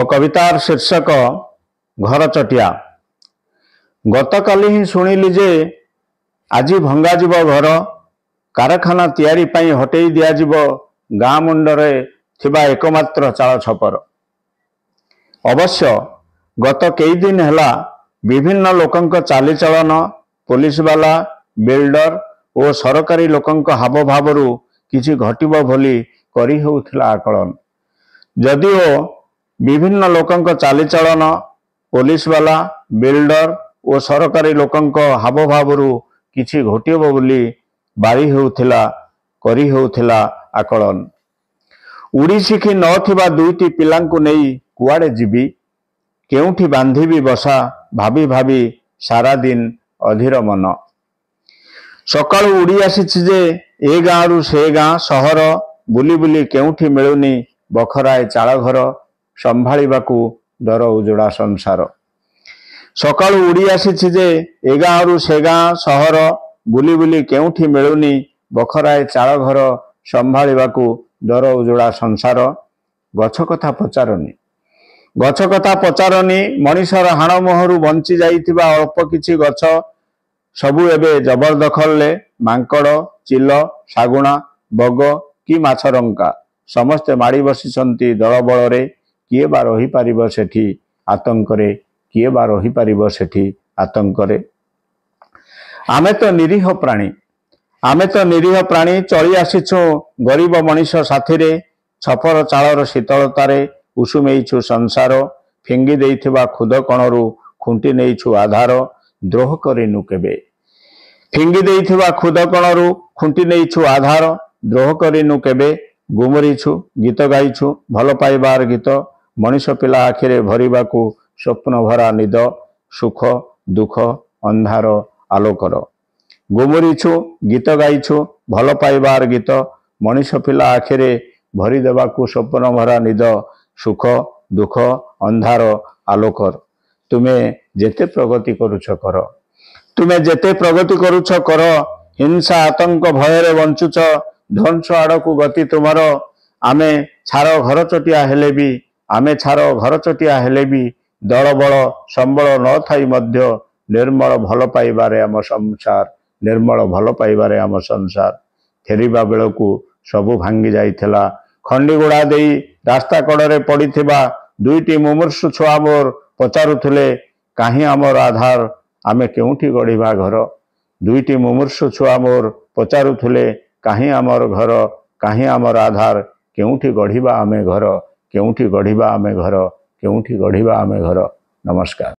कवितार शीर्षक घर चटिया। गतकाली ही शुणिली जे आज भंगाजिब घर, कारखाना तैयारी पाई हटेई दियाजिब गाँ मुंडरे थिबा एकमात्र चाल छपर। अवश्य गत कई दिन हैला विभिन्न लोकंक चालीचलन, पुलिस वाला, बिल्डर और सरकारी लोकंक हाव भावरू किछि घटिब भली करी होउथिला आकलन। जदिओ विभिन्न लोकंक चालीचलन, पुलिस वाला, बिल्डर और सरकारी लोकंक हाव भावरू किछि घटिब बोली बारी होउथिला करी होउथिला आकलन। उड़ी शिखी नथिबा दुईटी पिलांकु नेई कुआडे जिबी, केउठी बांधिबी बसा भाभी भाभी सारा दिन अधीर मन। सकाळु उड़ी आसीछि जे ए गाँरु से गाँ सहर, बुली बुली केउठी मिलुनी बखराए चाल घर, संभाळिबाकू डर उजड़ा संसार। सकाळु उड़ी आसीछि जे ए गाँरु से गाँ सहर, बुली बुली केउठी मिलुनी बखराए चाल घर, संभाळिबाकू डर उजड़ा संसार। गछ कथा पचारनी, गछ कथा पचारनी, मनिषर हाण मोहरु बंची जाइथिबा अल्प किछि गछ सबु एबे जबरदखल ले मांकड़, चिल, शागुणा, बग कि माछरंका समस्ते माड़ी बसिछंती दल बलरे। किए बा रही पारिब सेठी आतंकरे, किए बा रही पारिब सेठी आतंकरे। आमे तो निरीह प्राणी, आमे तो निरीह प्राणी, चली आसीछु गरीब मनिष साथिरे, छपर चालर शीतलतारे उषुमेइछु संसार। फिंगी देइथिबा खुद कणरू खुंटी नेइछु आधार, द्रोह करिनु केबे। फिंगी देइथिबा खुद कणरू खुंटी नेइछु आधार, द्रोह करिनु केबे। गुमरीछु, गीत गाइछु भल पाइबार गीत, मनिष पिला आखिरे भरिबाकू स्वप्न भरा निद, सुख दुख अंधार आलोकर। गुमरीछु, गीत गाइछु भल पाइबार गीत, मनिष पिला आखिरे भरी देबाकू स्वप्न भरा निद, सुख दुख अंधार आलोकर। तुमे जेते प्रगति करुछ कर, तुमे जेते प्रगति करुछ कर, हिंसा आतंक भୟରେ बंचुछ, ध्वंस आड़कू गति तुमर। आमे छार घर चटिया हेले भी, आमे छार घर चटिया हेले भी, दल बल संबल न थाई मध्य निर्मल भल पाइबारे आम संसार, निर्मल भल पाइबारे आम संसार। फेरिबा बेलकू सबु भांगी जाइथिला, खंडीगुड़ा देई रास्ता कड़े पड़िथिबा दुईटी मुमूर्षु छुआ मोर पचारुथिले काहीं आमर आधार, आमे केउठी गढ़िबा घर। दुईटी मुमूर्षु छुआ मोर पचारुथिले काहीं आमर घर, काहीं आमर आधार, केउठी गढ़िबा आमे घर, केउठी गढ़िबा आमे घर, केउठी गढ़िबा आमे घर। नमस्कार।